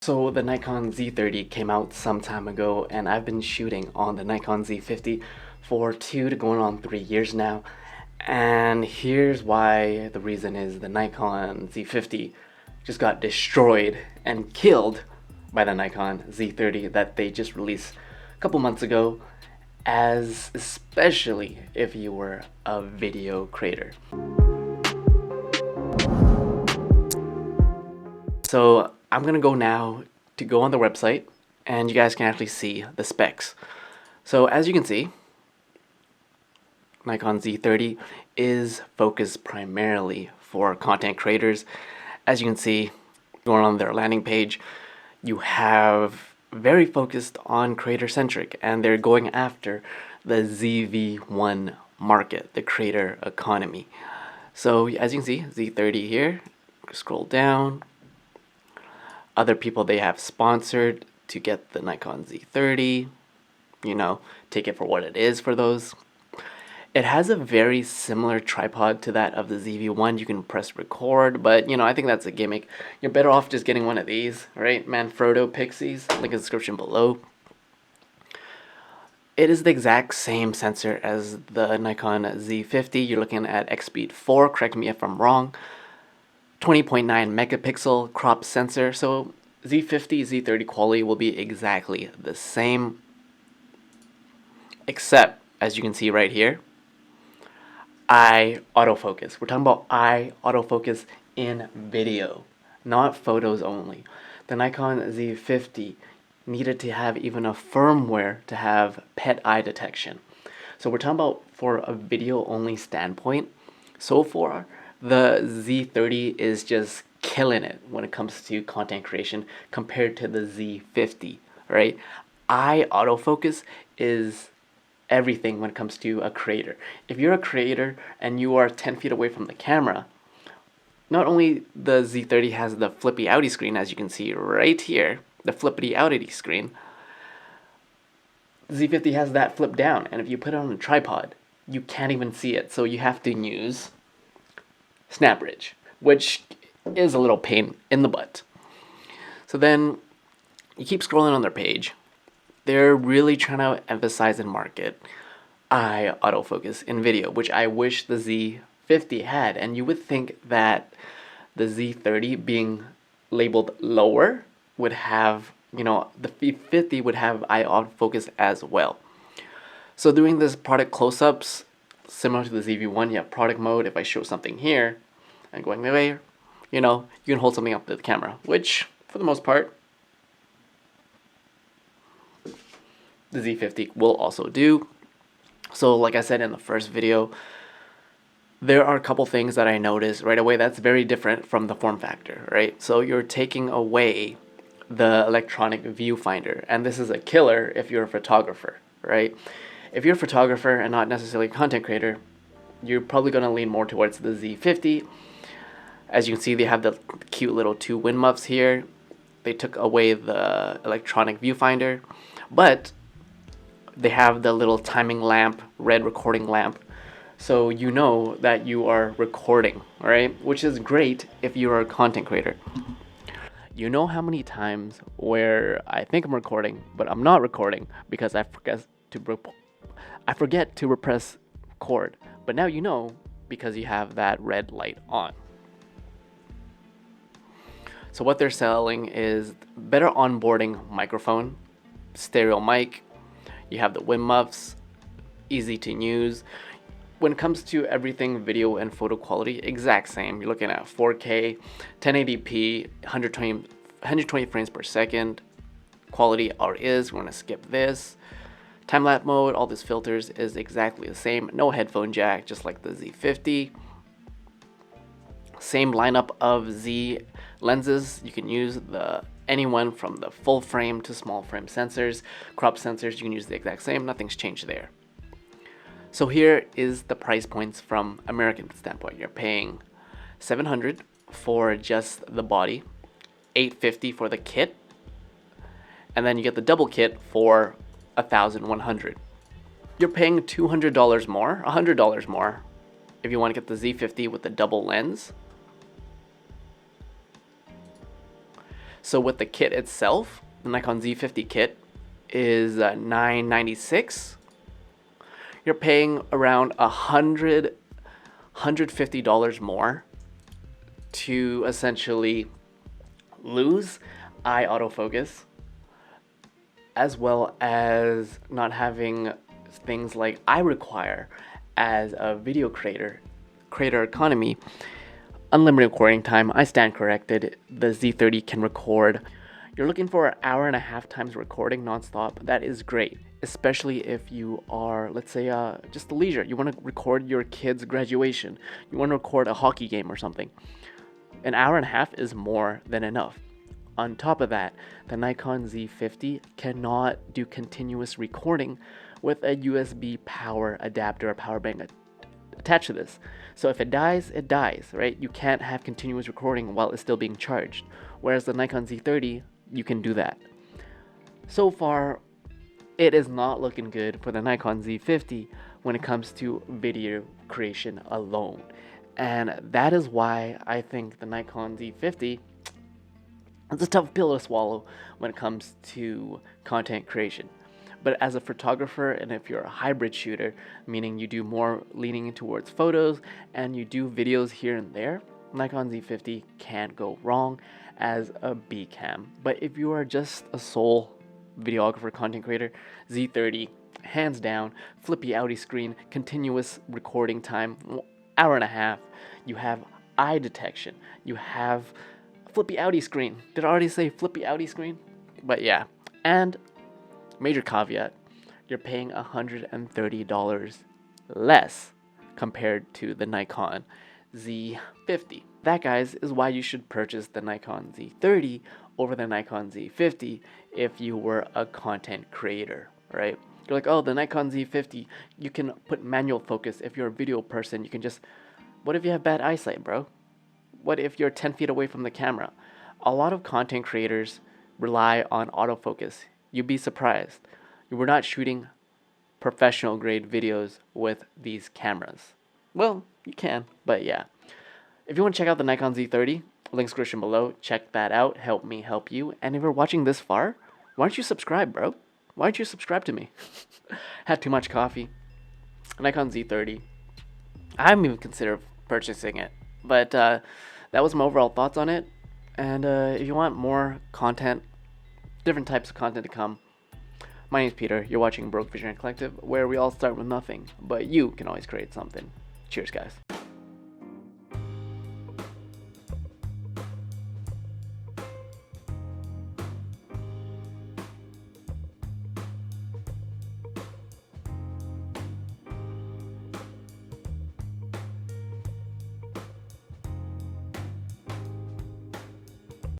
So the Nikon Z30 came out some time ago, and I've been shooting on the Nikon Z50 for 2 to going on 3 years now. And here's why. The reason is the Nikon Z50 just got destroyed and killed by the Nikon Z30 that they just released a couple months ago, as especially if you were a video creator. So I'm gonna go now to go on the website, and you guys can actually see the specs. So as you can see, Nikon Z30 is focused primarily for content creators. As you can see, going on their landing page, you have very focused on creator centric, and they're going after the ZV1 market, the creator economy. So as you can see, Z30 here, scroll down. Other people they have sponsored to get the Nikon Z30, take it for what it is for those. It has a very similar tripod to that of the ZV1. You can press record, but I think that's a gimmick. You're better off just getting one of these, right? Manfrotto Pixies, link in the description below. It is the exact same sensor as the Nikon Z50. You're looking at X-Speed 4, correct me if I'm wrong. 20.9 megapixel crop sensor, so Z50, Z30 quality will be exactly the same, except, as you can see right here, eye autofocus. We're talking about eye autofocus in video, not photos only. The Nikon Z50 needed to have even a firmware to have pet eye detection. So we're talking about for a video only standpoint. So far, the Z30 is just killing it when it comes to content creation compared to the Z50, right? Eye autofocus is everything when it comes to a creator. If you're a creator and you are 10 feet away from the camera, not only the Z30 has the flippy outy screen, as you can see right here, the flippity outy screen, Z50 has that flip down, and if you put it on a tripod, you can't even see it, so you have to use SnapBridge, which is a little pain in the butt. So then you keep scrolling on their page. They're really trying to emphasize and market eye autofocus in video, which I wish the Z50 had. And you would think that the Z30 being labeled lower would have, the Z50 would have eye autofocus as well. So doing this product close-ups, similar to the ZV1, you have product mode. If I show something here and going away, you can hold something up to the camera, which for the most part, the Z50 will also do. So like I said in the first video, there are a couple things that I noticed right away that's very different from the form factor, right? So you're taking away the electronic viewfinder, and this is a killer if you're a photographer, right? If you're a photographer and not necessarily a content creator, you're probably going to lean more towards the Z50. As you can see, they have the cute little 2 wind muffs here. They took away the electronic viewfinder, but they have the little timing lamp, red recording lamp, so you know that you are recording, right? Which is great if you're a content creator. You know how many times where I think I'm recording, but I'm not recording because I forget to repress record. But now you know because you have that red light on. So what they're selling is better onboarding microphone, stereo mic. You have the wind muffs, easy to use. When it comes to everything video and photo quality, exact same. You're looking at 4K, 1080p, 120 frames per second. Quality is, we're gonna skip this. Time-lapse mode, all these filters is exactly the same. No headphone jack, just like the Z50. Same lineup of Z lenses. You can use anyone from the full frame to small frame sensors. Crop sensors, you can use the exact same. Nothing's changed there. So here is the price points from American standpoint. You're paying $700 for just the body, $850 for the kit, and then you get the double kit for $1,100. You're paying $200 more, $100 more if you want to get the Z50 with the double lens. So with the kit itself, the Nikon Z50 kit is $996. You're paying around $150 more to essentially lose eye autofocus, as well as not having things like I require as a video creator economy. Unlimited recording time. I stand corrected. The Z30 can record. You're looking for an hour and a half times recording nonstop. That is great, especially if you are, let's say, just leisure. You want to record your kid's graduation. You want to record a hockey game or something. An hour and a half is more than enough. On top of that, the Nikon Z50 cannot do continuous recording with a USB power adapter or power bank attached to this. So if it dies, right? You can't have continuous recording while it's still being charged. Whereas the Nikon Z30, you can do that. So far, it is not looking good for the Nikon Z50 when it comes to video creation alone. And that is why I think the Nikon Z50 is a tough pill to swallow when it comes to content creation. But as a photographer, and if you're a hybrid shooter, meaning you do more leaning towards photos and you do videos here and there, Nikon Z50 can't go wrong as a B cam. But if you are just a sole videographer, content creator, Z30, hands down, flippy outie screen, continuous recording time, hour and a half. You have eye detection. You have flippy outie screen. Did I already say flippy outie screen? But yeah, and major caveat, you're paying $130 less compared to the Nikon Z50. That, guys, is why you should purchase the Nikon Z30 over the Nikon Z50 if you were a content creator, right? You're like, oh, the Nikon Z50, you can put manual focus. If you're a video person, you can just, what if you have bad eyesight, bro? What if you're 10 feet away from the camera? A lot of content creators rely on autofocus. You'd be surprised. We're not shooting professional grade videos with these cameras. Well, you can, but yeah. If you want to check out the Nikon Z30, links description below. Check that out. Help me help you. And if you're watching this far, why don't you subscribe, bro? Why don't you subscribe to me? Had too much coffee. Nikon Z30. I haven't even considered purchasing it, but that was my overall thoughts on it. And if you want more content, different types of content to come, my name is Peter. You're watching Broke Visionary Collective, where we all start with nothing, but you can always create something. Cheers, guys.